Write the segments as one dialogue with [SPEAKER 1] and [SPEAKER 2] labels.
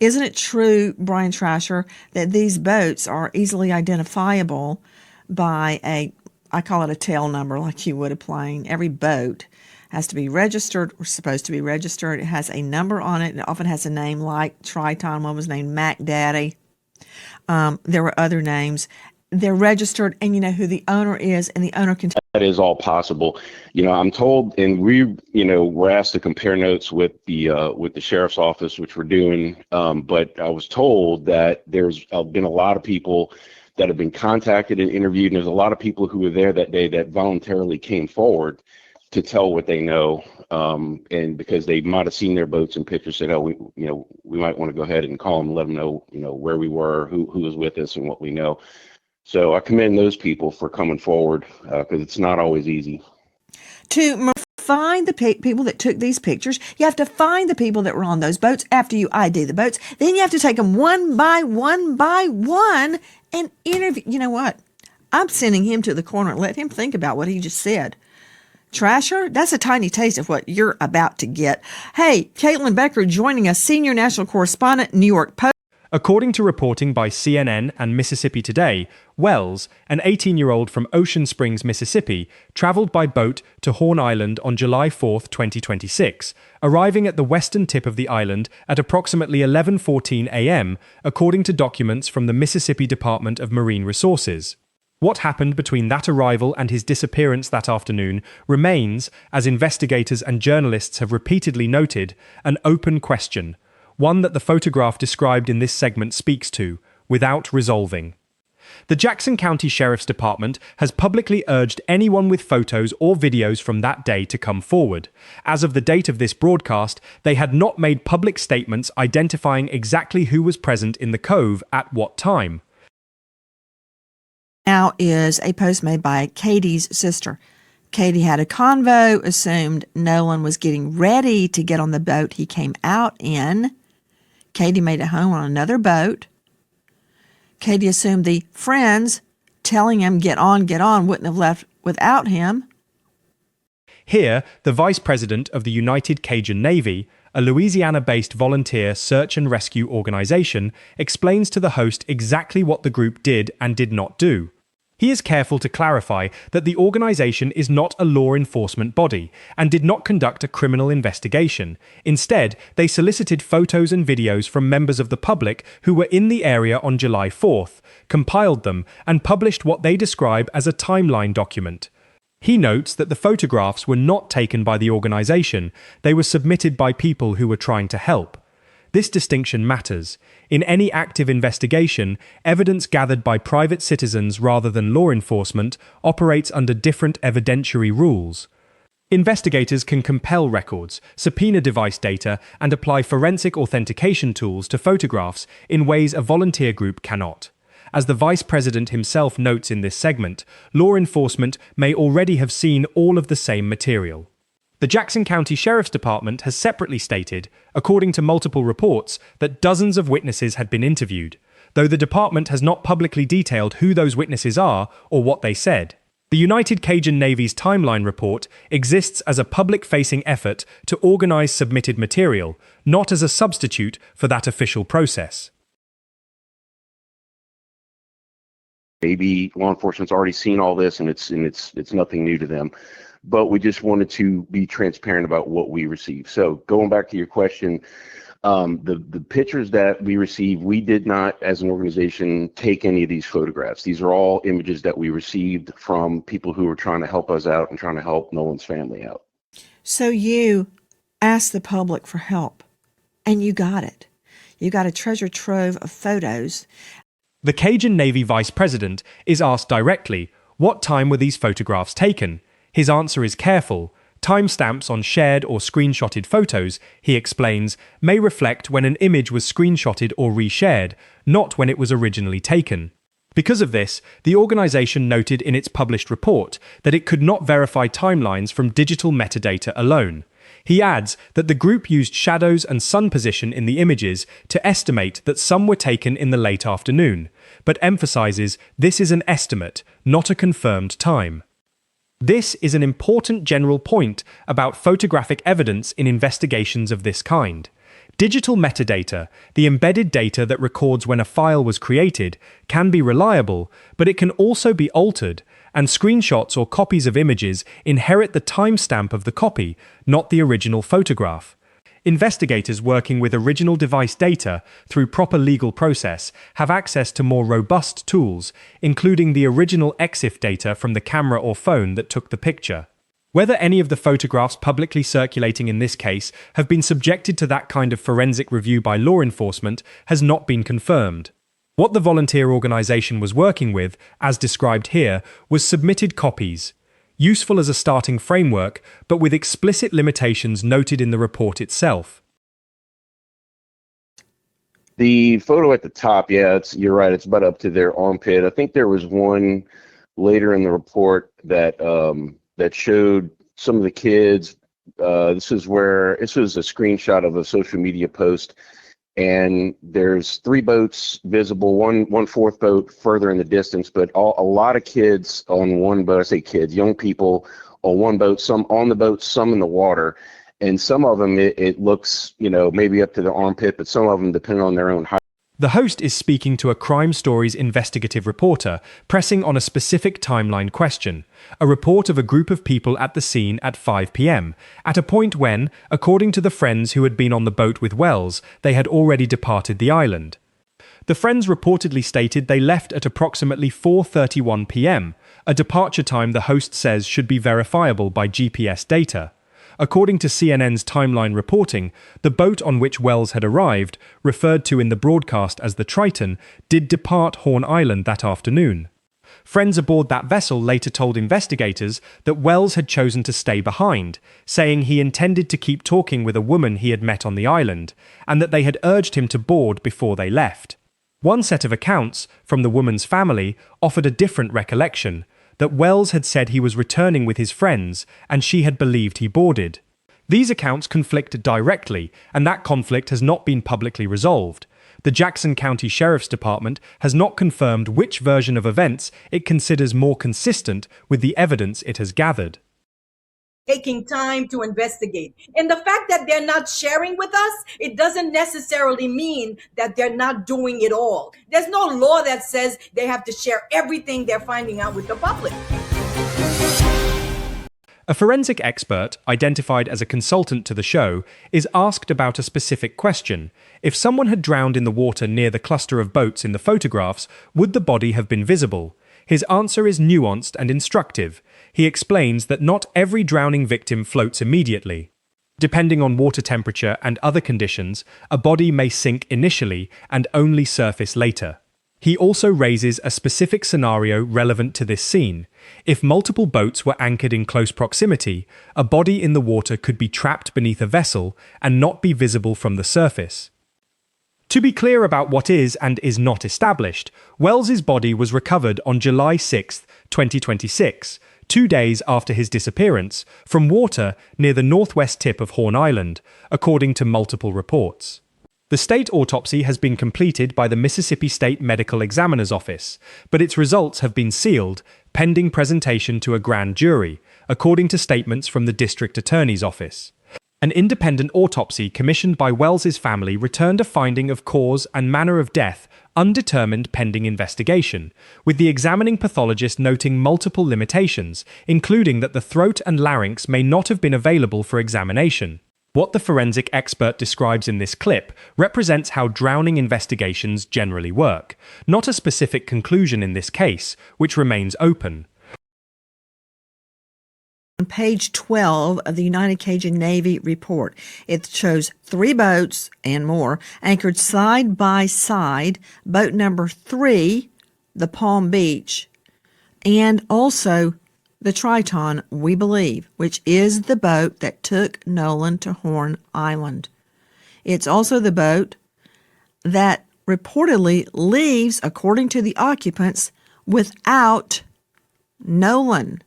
[SPEAKER 1] Isn't it true, Brian Trasher, that these boats are easily identifiable by I call it a tail number, like you would a plane? Every boat has to be registered or supposed to be registered. It has a number on it, and it often has a name like Triton. One was named Mac Daddy. There were other names. They're registered, and you know who the owner is, and the owner can.
[SPEAKER 2] That is all possible. I'm told, and we're asked to compare notes with the sheriff's office, which we're doing. But I was told that there's been a lot of people that have been contacted and interviewed, and there's a lot of people who were there that day that voluntarily came forward to tell what they know, and because they might have seen their boats and pictures, said, "Oh, we might want to go ahead and call them, let them know, where we were, who was with us, and what we know." So I commend those people for coming forward, because it's not always easy.
[SPEAKER 1] To find the people that took these pictures, you have to find the people that were on those boats after you ID the boats. Then you have to take them one by one and interview. You know what? I'm sending him to the corner and let him think about what he just said. Trasher, that's a tiny taste of what you're about to get. Hey, Caitlin Becker joining us, senior national correspondent, New York Post.
[SPEAKER 3] According to reporting by CNN and Mississippi Today, Wells, an 18-year-old from Ocean Springs, Mississippi, traveled by boat to Horn Island on July 4, 2026, arriving at the western tip of the island at approximately 11:14 a.m., according to documents from the Mississippi Department of Marine Resources. What happened between that arrival and his disappearance that afternoon remains, as investigators and journalists have repeatedly noted, an open question, one that the photograph described in this segment speaks to, without resolving. The Jackson County Sheriff's Department has publicly urged anyone with photos or videos from that day to come forward. As of the date of this broadcast, they had not made public statements identifying exactly who was present in the cove at what time.
[SPEAKER 1] Now is a post made by Katie's sister. Katie had a convo, assumed Nolan was getting ready to get on the boat he came out in. Katie made it home on another boat. Katie assumed the friends telling him, get on, wouldn't have left without him.
[SPEAKER 3] Here, the vice president of the United Cajun Navy, a Louisiana-based volunteer search and rescue organization, explains to the host exactly what the group did and did not do. He is careful to clarify that the organization is not a law enforcement body and did not conduct a criminal investigation. Instead, they solicited photos and videos from members of the public who were in the area on July 4th, compiled them, and published what they describe as a timeline document. He notes that the photographs were not taken by the organization, they were submitted by people who were trying to help. This distinction matters. In any active investigation, evidence gathered by private citizens rather than law enforcement operates under different evidentiary rules. Investigators can compel records, subpoena device data, and apply forensic authentication tools to photographs in ways a volunteer group cannot. As the vice president himself notes in this segment, law enforcement may already have seen all of the same material. The Jackson County Sheriff's Department has separately stated, according to multiple reports, that dozens of witnesses had been interviewed, though the department has not publicly detailed who those witnesses are or what they said. The United Cajun Navy's timeline report exists as a public-facing effort to organize submitted material, not as a substitute for that official process.
[SPEAKER 2] Maybe law enforcement's already seen all this, and it's nothing new to them. But we just wanted to be transparent about what we received. So going back to your question, the pictures that we received, we did not, as an organization, take any of these photographs. These are all images that we received from people who were trying to help us out and trying to help Nolan's family out.
[SPEAKER 1] So you asked the public for help, and you got it. You got a treasure trove of photos.
[SPEAKER 3] The Cajun Navy vice president is asked directly, what time were these photographs taken? His answer is careful. Timestamps on shared or screenshotted photos, he explains, may reflect when an image was screenshotted or reshared, not when it was originally taken. Because of this, the organization noted in its published report that it could not verify timelines from digital metadata alone. He adds that the group used shadows and sun position in the images to estimate that some were taken in the late afternoon, but emphasizes this is an estimate, not a confirmed time. This is an important general point about photographic evidence in investigations of this kind. Digital metadata, the embedded data that records when a file was created, can be reliable, but it can also be altered, and screenshots or copies of images inherit the timestamp of the copy, not the original photograph. Investigators working with original device data through proper legal process have access to more robust tools, including the original EXIF data from the camera or phone that took the picture. Whether any of the photographs publicly circulating in this case have been subjected to that kind of forensic review by law enforcement has not been confirmed. What the volunteer organization was working with, as described here, was submitted copies, useful as a starting framework, but with explicit limitations noted in the report itself.
[SPEAKER 2] The photo at the top, yeah, you're right. It's about up to their armpit. I think there was one later in the report that that showed some of the kids. This was a screenshot of a social media post, and there's 3 boats visible, one fourth boat further in the distance, but a lot of kids on one boat. I say kids, young people on one boat, some on the boat, some in the water, and some of them it looks, maybe up to the armpit, but some of them, depending on their own height.
[SPEAKER 3] The host is speaking to a Crime Stories investigative reporter, pressing on a specific timeline question, a report of a group of people at the scene at 5 p.m., at a point when, according to the friends who had been on the boat with Wells, they had already departed the island. The friends reportedly stated they left at approximately 4:31 p.m., a departure time the host says should be verifiable by GPS data. According to CNN's timeline reporting, the boat on which Wells had arrived, referred to in the broadcast as the Triton, did depart Horn Island that afternoon. Friends aboard that vessel later told investigators that Wells had chosen to stay behind, saying he intended to keep talking with a woman he had met on the island, and that they had urged him to board before they left. One set of accounts, from the woman's family, offered a different recollection, that Wells had said he was returning with his friends, and she had believed he boarded. These accounts conflict directly, and that conflict has not been publicly resolved. The Jackson County Sheriff's Department has not confirmed which version of events it considers more consistent with the evidence it has gathered.
[SPEAKER 4] Taking time to investigate. And the fact that they're not sharing with us, it doesn't necessarily mean that they're not doing it all. There's no law that says they have to share everything they're finding out with the public.
[SPEAKER 3] A forensic expert, identified as a consultant to the show, is asked about a specific question. If someone had drowned in the water near the cluster of boats in the photographs, would the body have been visible? His answer is nuanced and instructive. He explains that not every drowning victim floats immediately. Depending on water temperature and other conditions, a body may sink initially and only surface later. He also raises a specific scenario relevant to this scene. If multiple boats were anchored in close proximity, a body in the water could be trapped beneath a vessel and not be visible from the surface. To be clear about what is and is not established, Wells's body was recovered on July 6, 2026, 2 days after his disappearance, from water near the northwest tip of Horn Island, according to multiple reports. The state autopsy has been completed by the Mississippi State Medical Examiner's Office, but its results have been sealed, pending presentation to a grand jury, according to statements from the District Attorney's Office. An independent autopsy commissioned by Wells's family returned a finding of cause and manner of death undetermined pending investigation, with the examining pathologist noting multiple limitations, including that the throat and larynx may not have been available for examination. What the forensic expert describes in this clip represents how drowning investigations generally work, not a specific conclusion in this case, which remains open.
[SPEAKER 1] On page 12 of the United Cajun Navy report, it shows 3 boats and more anchored side by side, boat number 3, the Palm Beach, and also the Triton, we believe, which is the boat that took Nolan to Horn Island. It's also the boat that reportedly leaves, according to the occupants, without Nolan.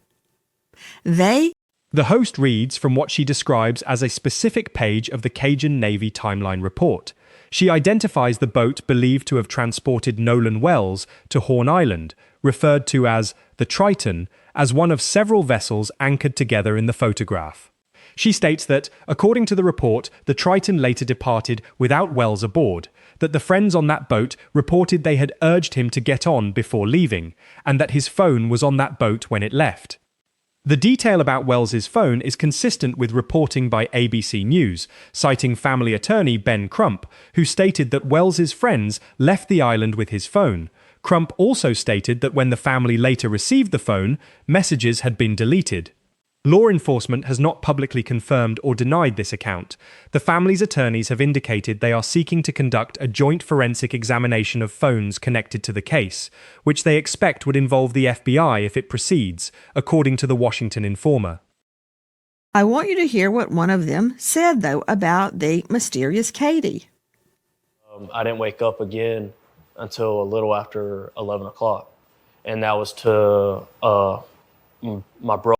[SPEAKER 1] The
[SPEAKER 3] host reads from what she describes as a specific page of the Cajun Navy timeline report. She identifies the boat believed to have transported Nolan Wells to Horn Island, referred to as the Triton, as one of several vessels anchored together in the photograph. She states that, according to the report, the Triton later departed without Wells aboard, that the friends on that boat reported they had urged him to get on before leaving, and that his phone was on that boat when it left. The detail about Wells's phone is consistent with reporting by ABC News, citing family attorney Ben Crump, who stated that Wells's friends left the island with his phone. Crump also stated that when the family later received the phone, messages had been deleted. Law enforcement has not publicly confirmed or denied this account. The family's attorneys have indicated they are seeking to conduct a joint forensic examination of phones connected to the case, which they expect would involve the FBI if it proceeds, according to the Washington Informer.
[SPEAKER 1] I want you to hear what one of them said, though, about the mysterious Katie.
[SPEAKER 5] I didn't wake up again until a little after 11 o'clock, and that was to my brother.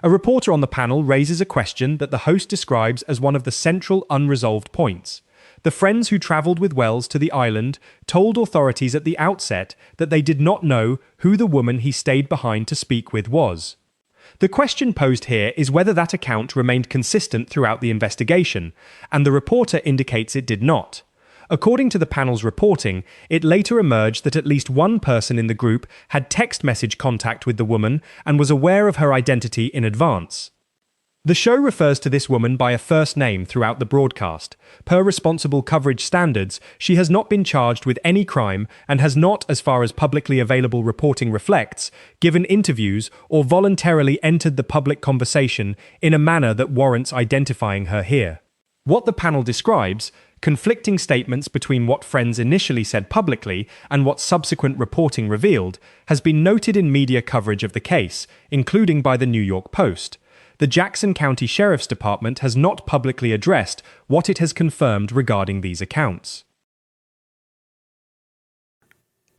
[SPEAKER 3] A reporter on the panel raises a question that the host describes as one of the central unresolved points. The friends who travelled with Wells to the island told authorities at the outset that they did not know who the woman he stayed behind to speak with was. The question posed here is whether that account remained consistent throughout the investigation, and the reporter indicates it did not. According to the panel's reporting, it later emerged that at least one person in the group had text message contact with the woman and was aware of her identity in advance. The show refers to this woman by a first name throughout the broadcast. Per responsible coverage standards, she has not been charged with any crime and has not, as far as publicly available reporting reflects, given interviews or voluntarily entered the public conversation in a manner that warrants identifying her here. What the panel describes, conflicting statements between what friends initially said publicly and what subsequent reporting revealed, has been noted in media coverage of the case, including by the New York Post. The Jackson County Sheriff's Department has not publicly addressed what it has confirmed regarding these accounts.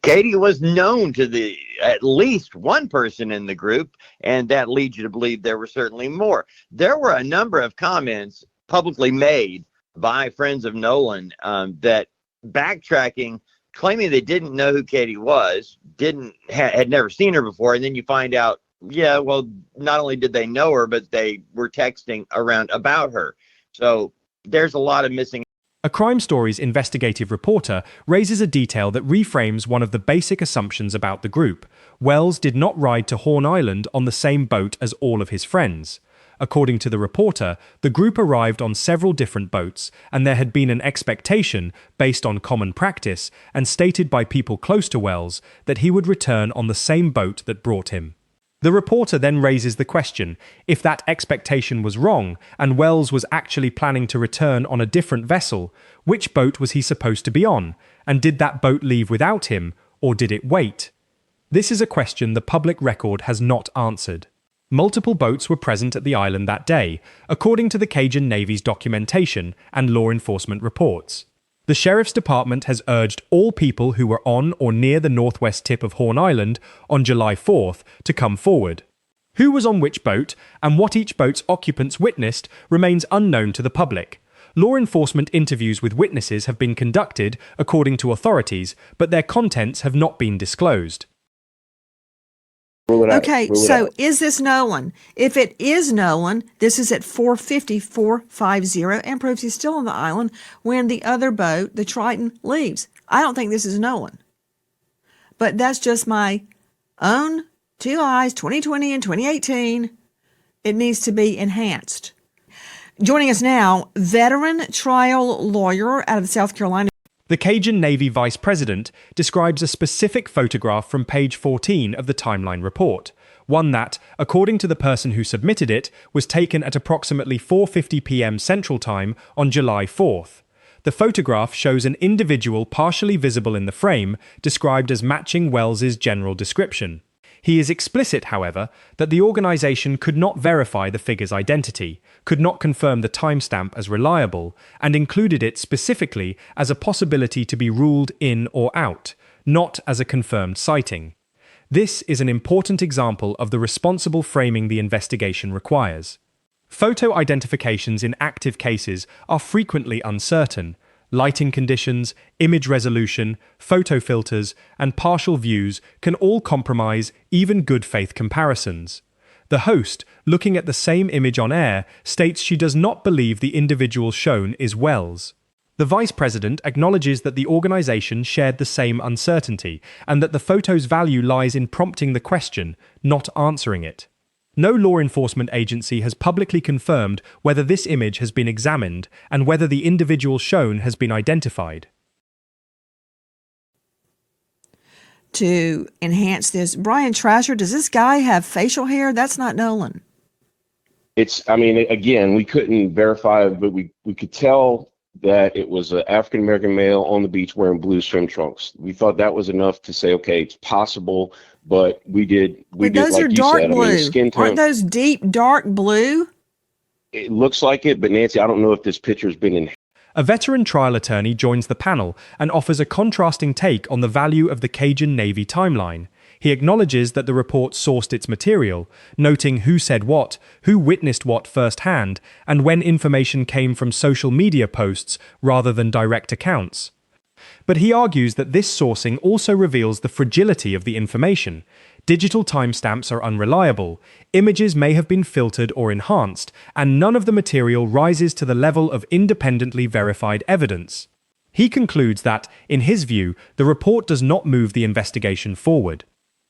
[SPEAKER 6] Katie was known to at least one person in the group, and that leads you to believe there were certainly more. There were a number of comments publicly made by friends of Nolan that backtracking, claiming they didn't know who Katie was, had never seen her before, and then you find out, yeah, well, not only did they know her, but they were texting around about her. So there's a lot of missing.
[SPEAKER 3] A Crime Stories investigative reporter raises a detail that reframes one of the basic assumptions about the group. Wells did not ride to Horn Island on the same boat as all of his friends. According to the reporter, the group arrived on several different boats, and there had been an expectation, based on common practice, and stated by people close to Wells, that he would return on the same boat that brought him. The reporter then raises the question, if that expectation was wrong, and Wells was actually planning to return on a different vessel, which boat was he supposed to be on, and did that boat leave without him, or did it wait? This is a question the public record has not answered. Multiple boats were present at the island that day, according to the Cajun Navy's documentation and law enforcement reports. The Sheriff's Department has urged all people who were on or near the northwest tip of Horn Island on July 4th to come forward. Who was on which boat and what each boat's occupants witnessed remains unknown to the public. Law enforcement interviews with witnesses have been conducted, according to authorities, but their contents have not been disclosed.
[SPEAKER 1] Okay, so is this Nolan? If it is Nolan, this is at 4:50 and proves he's still on the island when the other boat, the Triton, leaves. I don't think this is Nolan. But that's just my own two eyes, 2020 and 2018. It needs to be enhanced. Joining us now, veteran trial lawyer out of South Carolina.
[SPEAKER 3] The Cajun Navy Vice President describes a specific photograph from page 14 of the Timeline report, one that, according to the person who submitted it, was taken at approximately 4:50 p.m. Central Time on July 4th. The photograph shows an individual partially visible in the frame, described as matching Wells's general description. He is explicit, however, that the organization could not verify the figure's identity, could not confirm the timestamp as reliable, and included it specifically as a possibility to be ruled in or out, not as a confirmed sighting. This is an important example of the responsible framing the investigation requires. Photo identifications in active cases are frequently uncertain. Lighting conditions, image resolution, photo filters, and partial views can all compromise even good faith comparisons. The host, looking at the same image on air, states she does not believe the individual shown is Wells. The vice president acknowledges that the organization shared the same uncertainty and that the photo's value lies in prompting the question, not answering it. No law enforcement agency has publicly confirmed whether this image has been examined and whether the individual shown has been identified.
[SPEAKER 1] To enhance this, Brian Trasher, does this guy have facial hair? That's not Nolan.
[SPEAKER 2] Again, we couldn't verify, but we could tell that it was an African-American male on the beach wearing blue swim trunks. We thought that was enough to say, okay, it's possible, but
[SPEAKER 1] those are dark blue.
[SPEAKER 2] Skin tone.
[SPEAKER 1] Aren't those deep, dark blue?
[SPEAKER 2] It looks like it, but Nancy, I don't know if this picture's been in.
[SPEAKER 3] A veteran trial attorney joins the panel and offers a contrasting take on the value of the Cajun Navy timeline. He acknowledges that the report sourced its material, noting who said what, who witnessed what firsthand, and when information came from social media posts rather than direct accounts. But he argues that this sourcing also reveals the fragility of the information. Digital timestamps are unreliable, images may have been filtered or enhanced, and none of the material rises to the level of independently verified evidence. He concludes that, in his view, the report does not move the investigation forward.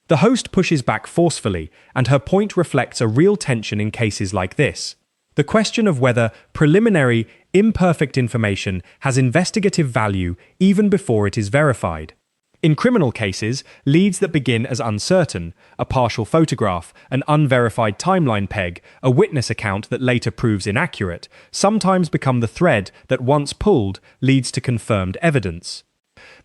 [SPEAKER 3] The host pushes back forcefully, and her point reflects a real tension in cases like this. The question of whether preliminary, imperfect information has investigative value even before it is verified. In criminal cases, leads that begin as uncertain, a partial photograph, an unverified timeline peg, a witness account that later proves inaccurate, sometimes become the thread that once pulled leads to confirmed evidence.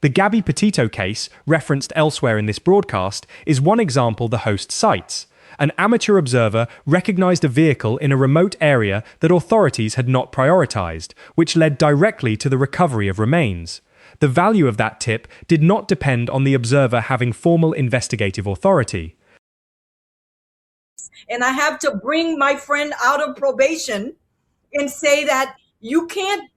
[SPEAKER 3] The Gabby Petito case, referenced elsewhere in this broadcast, is one example the host cites. An amateur observer recognized a vehicle in a remote area that authorities had not prioritized, which led directly to the recovery of remains. The value of that tip did not depend on the observer having formal investigative authority.
[SPEAKER 4] And I have to bring my friend out of probation and say that you can't,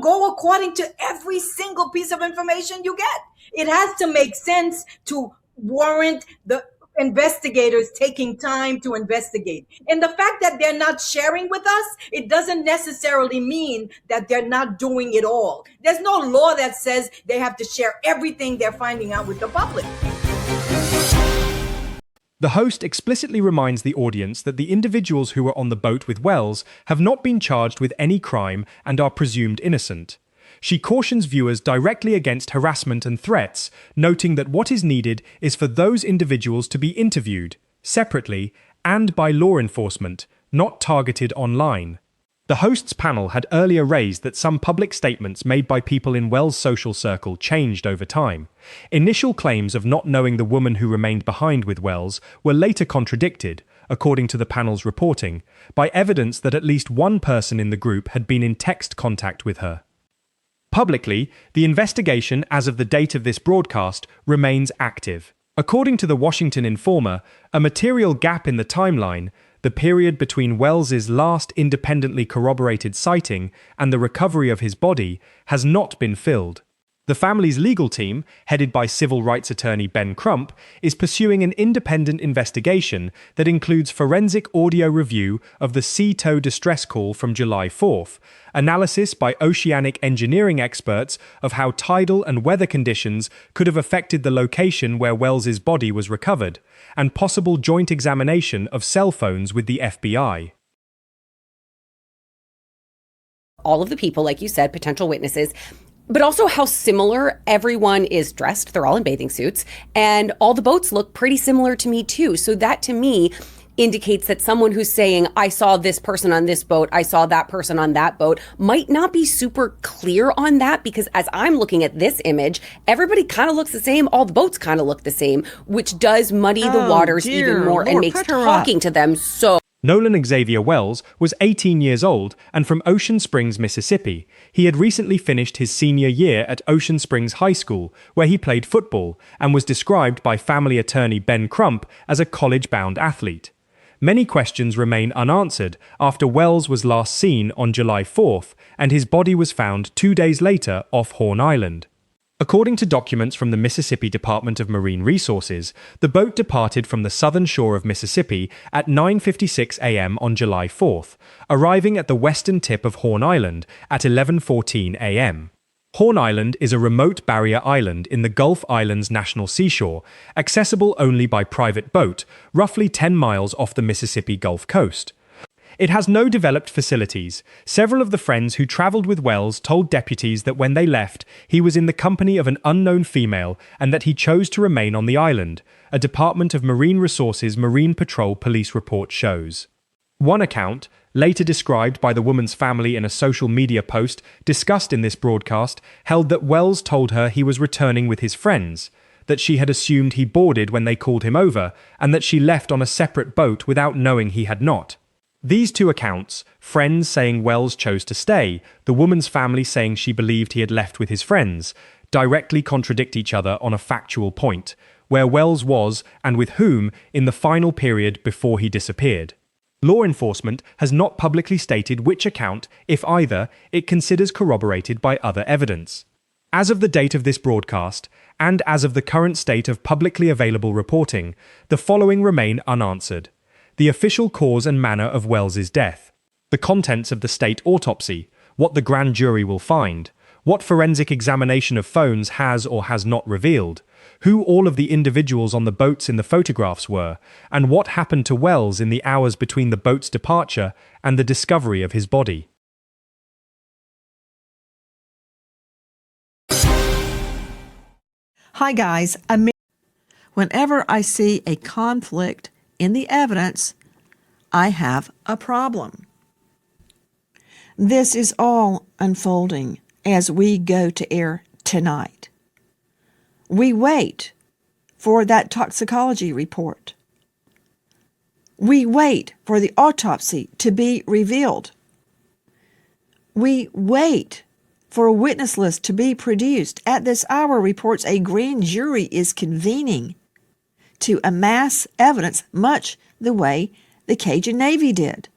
[SPEAKER 4] go according to every single piece of information you get. It has to make sense to warrant the investigators taking time to investigate. And the fact that they're not sharing with us, it doesn't necessarily mean that they're not doing it all. There's no law that says they have to share everything they're finding out with the public.
[SPEAKER 3] The host explicitly reminds the audience that the individuals who were on the boat with Wells have not been charged with any crime and are presumed innocent. She cautions viewers directly against harassment and threats, noting that what is needed is for those individuals to be interviewed, separately, and by law enforcement, not targeted online. The host's panel had earlier raised that some public statements made by people in Wells' social circle changed over time. Initial claims of not knowing the woman who remained behind with Wells were later contradicted, according to the panel's reporting, by evidence that at least one person in the group had been in text contact with her. Publicly, the investigation as of the date of this broadcast remains active. According to the Washington Informer, a material gap in the timeline, the period between Wells's last independently corroborated sighting and the recovery of his body, has not been filled. The family's legal team, headed by civil rights attorney Ben Crump, is pursuing an independent investigation that includes forensic audio review of the sea tow distress call from July 4th, analysis by oceanic engineering experts of how tidal and weather conditions could have affected the location where Wells's body was recovered, and possible joint examination of cell phones with the FBI.
[SPEAKER 7] All of the people, like you said, potential witnesses, but also how similar everyone is dressed. They're all in bathing suits, and all the boats look pretty similar to me too. So that to me indicates that someone who's saying, I saw this person on this boat, I saw that person on that boat, might not be super clear on that, because as I'm looking at this image, everybody kind of looks the same. All the boats kind of look the same, which does muddy the waters even more and makes talking to them so.
[SPEAKER 3] Nolan Xavier Wells was 18 years old and from Ocean Springs, Mississippi. He had recently finished his senior year at Ocean Springs High School, where he played football, and was described by family attorney Ben Crump as a college-bound athlete. Many questions remain unanswered after Wells was last seen on July 4th, and his body was found 2 days later off Horn Island. According to documents from the Mississippi Department of Marine Resources, the boat departed from the southern shore of Mississippi at 9:56 a.m. on July 4th, arriving at the western tip of Horn Island at 11:14 a.m. Horn Island is a remote barrier island in the Gulf Islands National Seashore, accessible only by private boat, roughly 10 miles off the Mississippi Gulf Coast. It has no developed facilities. Several of the friends who travelled with Wells told deputies that when they left, he was in the company of an unknown female and that he chose to remain on the island, a Department of Marine Resources Marine Patrol police report shows. One account, later described by the woman's family in a social media post discussed in this broadcast, held that Wells told her he was returning with his friends, that she had assumed he boarded when they called him over, and that she left on a separate boat without knowing he had not. These two accounts, friends saying Wells chose to stay, the woman's family saying she believed he had left with his friends, directly contradict each other on a factual point, where Wells was and with whom in the final period before he disappeared. Law enforcement has not publicly stated which account, if either, it considers corroborated by other evidence. As of the date of this broadcast, and as of the current state of publicly available reporting, the following remain unanswered. The official cause and manner of Wells's death, the contents of the state autopsy, what the grand jury will find, what forensic examination of phones has or has not revealed, who all of the individuals on the boats in the photographs were, and what happened to Wells in the hours between the boat's departure and the discovery of his body.
[SPEAKER 1] Hi guys, whenever I see a conflict in the evidence, I have a problem. This is all unfolding as we go to air tonight. We wait for that toxicology report. We wait for the autopsy to be revealed. We wait for a witness list to be produced. At this hour, reports a grand jury is convening to amass evidence, much the way the Cajun Navy did.